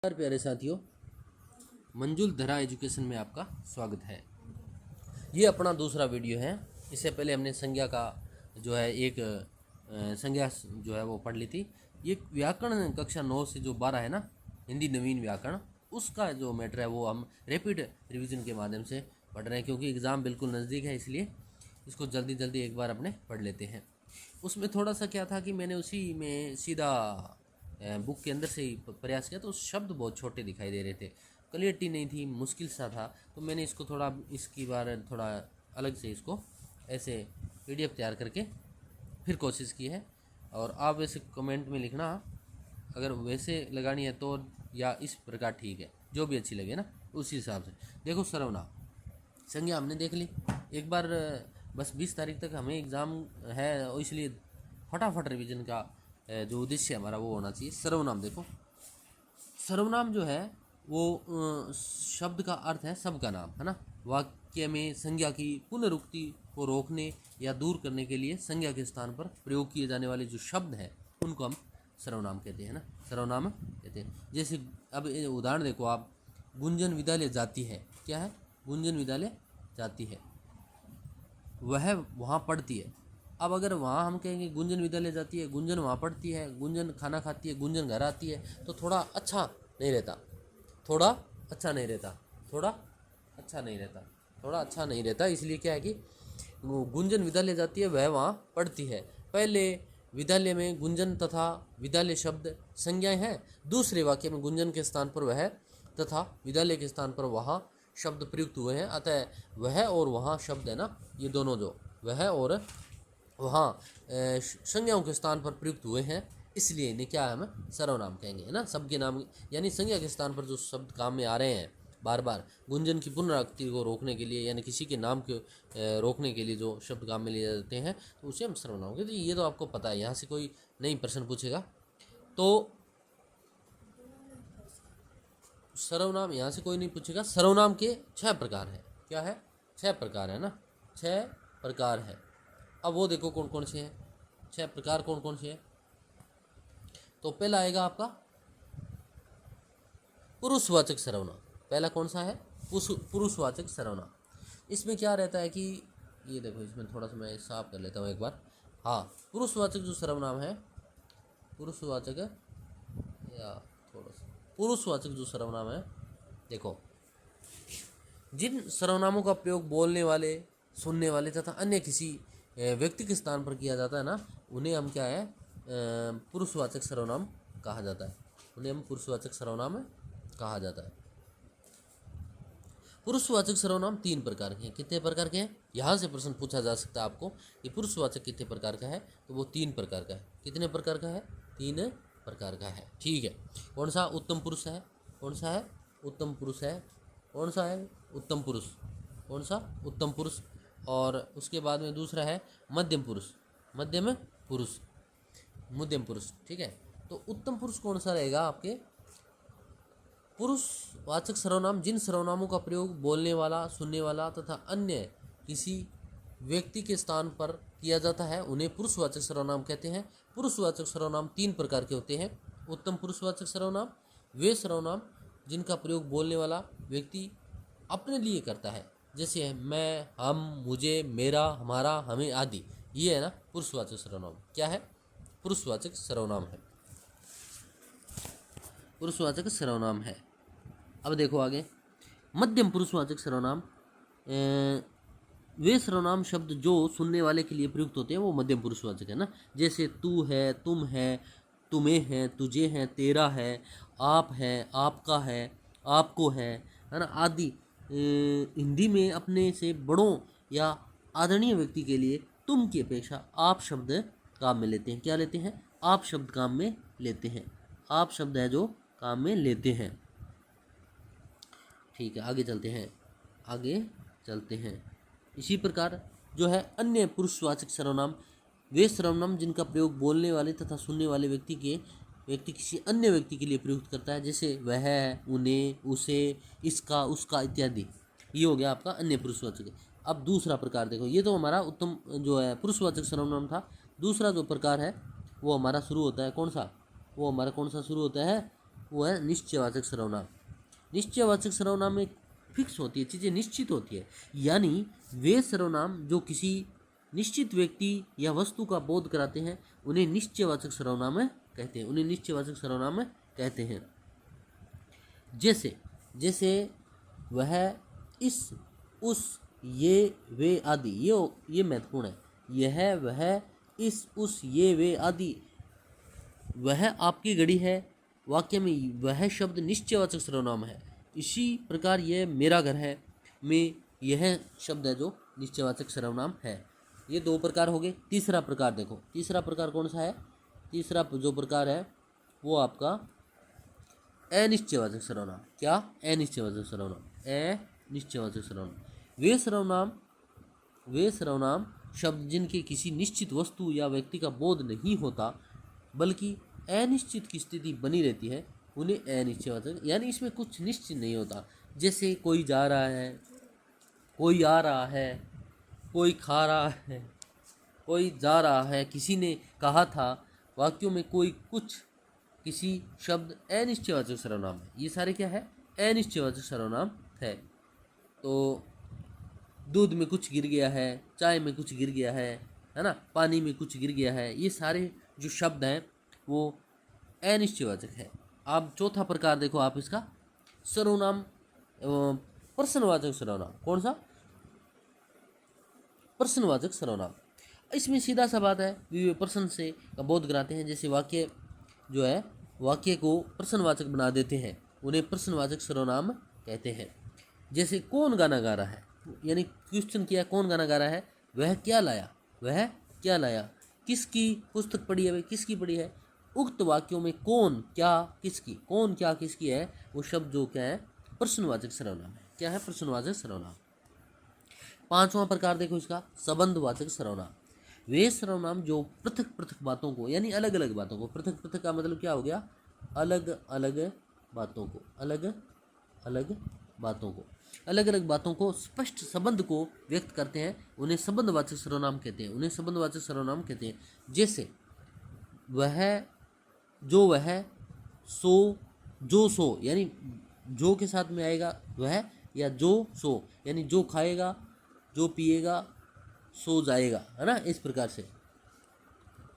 प्यारे साथियों, मंजुल धरा एजुकेशन में आपका स्वागत है। ये अपना दूसरा वीडियो है। इससे पहले हमने संज्ञा का जो है एक संज्ञा जो है वो पढ़ ली थी। ये व्याकरण कक्षा 9 से जो 12 है ना, हिंदी नवीन व्याकरण, उसका जो मैटर है वो हम रैपिड रिवीजन के माध्यम से पढ़ रहे हैं, क्योंकि एग्ज़ाम बिल्कुल नज़दीक है, इसलिए इसको जल्दी जल्दी एक बार अपने पढ़ लेते हैं। उसमें थोड़ा सा क्या था कि मैंने उसी में सीधा बुक के अंदर से ही प्रयास किया, तो शब्द बहुत छोटे दिखाई दे रहे थे, क्लियरिटी नहीं थी, मुश्किल सा था। तो मैंने इसको थोड़ा इसकी बार थोड़ा अलग से इसको ऐसे पीडीएफ तैयार करके फिर कोशिश की है। और आप वैसे कमेंट में लिखना अगर वैसे लगानी है तो, या इस प्रकार ठीक है, जो भी अच्छी लगे ना उसी हिसाब से। देखो सर्वनाम संज्ञा हमने देख ली एक बार, बस 20 तारीख तक हमें एग्ज़ाम है और इसलिए फटाफट रिवीजन का जो उद्देश्य हमारा वो होना चाहिए। सर्वनाम देखो, सर्वनाम जो है वो शब्द का अर्थ है सबका नाम, है ना। वाक्य में संज्ञा की पुनरुक्ति को रोकने या दूर करने के लिए संज्ञा के स्थान पर प्रयोग किए जाने वाले जो शब्द हैं उनको हम सर्वनाम कहते हैं ना, सर्वनाम कहते हैं। जैसे अब उदाहरण देखो आप, गुंजन विद्यालय जाती है, क्या है, गुंजन विद्यालय जाती है, वह वहाँ पढ़ती है। अब अगर वहाँ हम कहेंगे गुंजन विद्यालय जाती है, गुंजन वहाँ पढ़ती है, गुंजन खाना खाती है, गुंजन घर आती है, तो थोड़ा अच्छा नहीं रहता, थोड़ा अच्छा नहीं रहता, थोड़ा अच्छा नहीं रहता, थोड़ा अच्छा नहीं रहता। इसलिए क्या है कि गुंजन विद्यालय जाती है, वह वहाँ पढ़ती है। पहले विद्यालय में गुंजन तथा विद्यालय शब्द संज्ञाएं हैं, दूसरे वाक्य में गुंजन के स्थान पर वह तथा विद्यालय के स्थान पर वहाँ शब्द प्रयुक्त हुए हैं। अतः वह और वहाँ शब्द है ना, ये दोनों जो वह और वहाँ संज्ञाओं के स्थान पर प्रयुक्त हुए हैं, इसलिए इन्हें क्या है, हम सर्वनाम कहेंगे, है ना। सबके नाम यानी संज्ञा के स्थान पर जो शब्द काम में आ रहे हैं बार बार, गुंजन की पुनरावृत्ति को रोकने के लिए, यानी किसी के नाम को रोकने के लिए जो शब्द काम में लिए जाते हैं, तो उसे हम सर्वनाम कहते हैं। ये तो आपको पता है, यहाँ से कोई नई प्रश्न पूछेगा तो सर्वनाम यहाँ से कोई नहीं पूछेगा। सर्वनाम के 6 प्रकार हैं, क्या है, 6 प्रकार है ना, 6 प्रकार है। अब वो देखो कौन कौन से हैं, 6 प्रकार कौन कौन से हैं। तो पहला आएगा आपका पुरुषवाचक सर्वनाम। पहला कौन सा है, पुरुषवाचक सर्वनाम। इसमें क्या रहता है कि ये देखो, इसमें थोड़ा सा मैं साफ कर लेता हूँ एक बार। हाँ, पुरुषवाचक जो सर्वनाम है, पुरुषवाचक या थोड़ा सा पुरुषवाचक जो सर्वनाम है, देखो जिन सर्वनामों का प्रयोग बोलने वाले, सुनने वाले तथा अन्य किसी व्यक्ति के स्थान पर किया जाता है ना, उन्हें हम क्या है, पुरुषवाचक सर्वनाम कहा जाता है, उन्हें हम पुरुषवाचक सर्वनाम कहा जाता है। पुरुषवाचक सर्वनाम 3 प्रकार के हैं। कितने प्रकार के हैं, यहाँ से प्रश्न पूछा जा सकता है आपको कि पुरुषवाचक कितने प्रकार का है, तो वो 3 प्रकार का है। कितने प्रकार का है, 3 प्रकार का है, ठीक है। कौन सा, उत्तम पुरुष है, कौन सा है, उत्तम पुरुष है, कौन सा है, उत्तम पुरुष, कौन सा, उत्तम पुरुष। और उसके बाद में दूसरा है मध्यम पुरुष, मध्यम पुरुष, मध्यम पुरुष, ठीक है। तो उत्तम पुरुष कौन सा रहेगा आपके, पुरुषवाचक सर्वनाम जिन सर्वनामों का प्रयोग बोलने वाला, सुनने वाला तथा अन्य किसी व्यक्ति के स्थान पर किया जाता है, उन्हें पुरुषवाचक सर्वनाम कहते हैं। पुरुषवाचक सर्वनाम 3 प्रकार के होते हैं। उत्तम पुरुषवाचक सर्वनाम वे सर्वनाम जिनका प्रयोग बोलने वाला व्यक्ति अपने लिए करता है, जैसे है मैं, हम, मुझे, मेरा, हमारा, हमें आदि, ये है ना पुरुषवाचक सर्वनाम। क्या है, पुरुषवाचक सर्वनाम है, पुरुषवाचक सर्वनाम है। अब देखो आगे, मध्यम पुरुषवाचक सर्वनाम, वे सर्वनाम शब्द जो सुनने वाले के लिए प्रयुक्त होते हैं, वो मध्यम पुरुषवाचक है ना। जैसे तू है, तुम है, तुम्हें है, तुझे है, तेरा है, आप है, आपका है, आपको है ना आदि। हिंदी में अपने से बड़ों या आदरणीय व्यक्ति के लिए तुम की अपेक्षा आप शब्द काम में लेते हैं। क्या लेते हैं, आप शब्द काम में लेते हैं, आप शब्द है जो काम में लेते हैं, ठीक है। आगे चलते हैं, आगे चलते हैं। इसी प्रकार जो है अन्य पुरुषवाचक सर्वनाम, वे सर्वनाम जिनका प्रयोग बोलने वाले तथा सुनने वाले व्यक्ति किसी अन्य व्यक्ति के लिए प्रयुक्त करता है, जैसे वह, उन्हें, उसे, इसका, उसका इत्यादि। ये हो गया आपका अन्य पुरुषवाचक। अब दूसरा प्रकार देखो, ये तो हमारा उत्तम जो है पुरुषवाचक सर्वनाम था। दूसरा जो प्रकार है वो हमारा शुरू होता है, कौन सा, वो हमारा कौन सा शुरू होता है, वो है निश्चयवाचक सर्वनाम। निश्चयवाचक सर्वनाम में फिक्स होती है, चीज़ें निश्चित होती है, यानी वे सर्वनाम जो किसी निश्चित व्यक्ति या वस्तु का बोध कराते हैं उन्हें निश्चयवाचक सर्वनाम कहते हैं, उन्हें निश्चयवाचक सर्वनाम कहते हैं। जैसे जैसे वह, इस, उस, ये, वे आदि, ये महत्वपूर्ण है। यह, वह, इस, उस, ये, वे आदि। वह आपकी घड़ी है, वाक्य में वह शब्द निश्चयवाचक सर्वनाम है। इसी प्रकार यह मेरा घर है में यह शब्द है जो निश्चयवाचक सर्वनाम है। ये दो प्रकार हो गए। तीसरा प्रकार देखो, तीसरा प्रकार कौन सा है? तीसरा जो प्रकार है वो आपका अनिश्चयवाचक सर्वनाम। क्या? अनिश्चयवाचक सर्वनाम। अनिश्चयवाचक सर्वनाम वे सर्वनाम शब्द जिनके किसी निश्चित वस्तु या व्यक्ति का बोध नहीं होता बल्कि अनिश्चित की स्थिति बनी रहती है, उन्हें अनिश्चयवाचक, यानी इसमें कुछ निश्चित नहीं होता। जैसे कोई जा रहा है, कोई आ रहा है, कोई खा रहा है, कोई जा रहा है, किसी ने कहा था। वाक्यों में कोई, कुछ, किसी शब्द अनिश्चयवाचक सर्वनाम है। ये सारे क्या है? अनिश्चयवाचक सर्वनाम है। तो दूध में कुछ गिर गया है, चाय में कुछ गिर गया है ना, पानी में कुछ गिर गया है, ये सारे जो शब्द हैं वो अनिश्चयवाचक है। अब चौथा प्रकार देखो आप इसका, सर्वनाम प्रश्नवाचक सर्वनाम। कौन सा? प्रश्नवाचक सर्वनाम। इसमें सीधा सा बात है, वे प्रश्न से का बोध कराते हैं। जैसे वाक्य जो है, वाक्य को प्रश्नवाचक बना देते हैं, उन्हें प्रश्नवाचक सर्वनाम कहते हैं। जैसे कौन गाना गा रहा है, यानी क्वेश्चन किया कौन गाना गा रहा है, वह क्या लाया, वह क्या लाया, किसकी पुस्तक पढ़ी है, वह किसकी पढ़ी है। उक्त वाक्यों में कौन, क्या, किसकी, कौन, क्या, किसकी है, वो शब्द जो क्या है? प्रश्नवाचक सर्वनाम है। क्या है? प्रश्नवाचक सर्वनाम। पांचवा प्रकार देखो इसका, संबंधवाचक सर्वनाम। वे सर्वनाम जो पृथक पृथक बातों को, यानी अलग अलग बातों को, पृथक पृथक का मतलब क्या हो गया? अलग अलग बातों को, अलग अलग बातों को, अलग अलग बातों को, स्पष्ट संबंध को व्यक्त करते हैं, उन्हें संबंधवाचक सर्वनाम कहते हैं, उन्हें संबंधवाचक सर्वनाम कहते हैं। जैसे वह, जो वह, सो, जो सो, यानी जो के साथ में आएगा वह, या जो सो, यानी जो खाएगा, जो पिएगा, सो जाएगा, है ना, इस प्रकार से।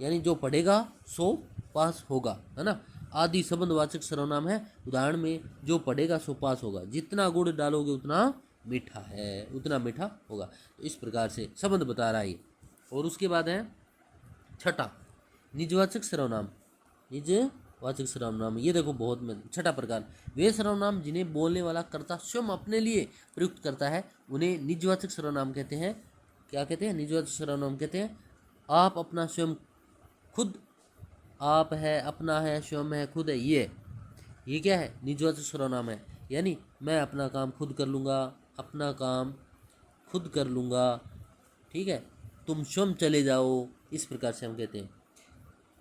यानी जो पढ़ेगा सो पास होगा, है ना, आदि संबंधवाचक सर्वनाम है। उदाहरण में जो पढ़ेगा सो पास होगा, जितना गुड़ डालोगे उतना मीठा है, उतना मीठा होगा। तो इस प्रकार से संबंध बता रहा है। और उसके बाद है छठा, निजवाचक सर्वनाम। निजवाचक सर्वनाम, ये देखो बहुत छठा प्रकार, वे सर्वनाम जिन्हें बोलने वाला कर्ता स्वयं अपने लिए प्रयुक्त करता है, उन्हें निजवाचक सर्वनाम कहते हैं। क्या कहते हैं? निजवाचक सर्वनाम कहते हैं। आप, अपना, स्वयं, खुद, आप है, अपना है, स्वयं है, खुद है, ये क्या है? निजवाचक सर्वनाम है। यानी मैं अपना काम खुद कर लूँगा, अपना काम खुद कर लूँगा, ठीक है, तुम स्वयं चले जाओ, इस प्रकार से हम कहते हैं।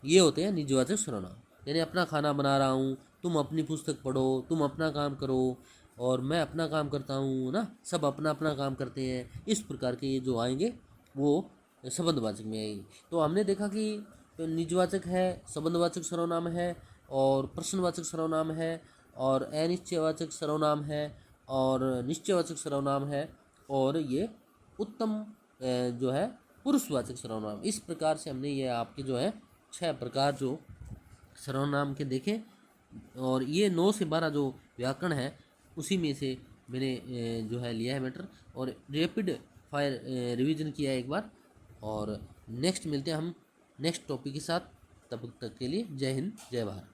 ये होते हैं निजवाचक सर्वनाम। यानी अपना खाना बना रहा हूँ, तुम अपनी पुस्तक पढ़ो, तुम अपना काम करो, और मैं अपना काम करता हूँ ना, सब अपना अपना काम करते हैं। इस प्रकार के ये जो आएंगे वो संबंधवाचक में आएंगे। तो हमने देखा कि निजवाचक है, संबंधवाचक सर्वनाम है, और प्रश्नवाचक सर्वनाम है, और अनिश्चयवाचक सर्वनाम है, और निश्चयवाचक सर्वनाम है, और ये उत्तम जो है पुरुषवाचक सर्वनाम। इस प्रकार से हमने ये आपके जो है 6 प्रकार जो सर्वनाम के देखे, और ये 9 से 12 जो व्याकरण है उसी में से मैंने जो है लिया है मैटर, और रैपिड फायर रिवीजन किया है एक बार। और नेक्स्ट मिलते हैं हम नेक्स्ट टॉपिक के साथ, तब तक के लिए जय हिंद, जय भारत।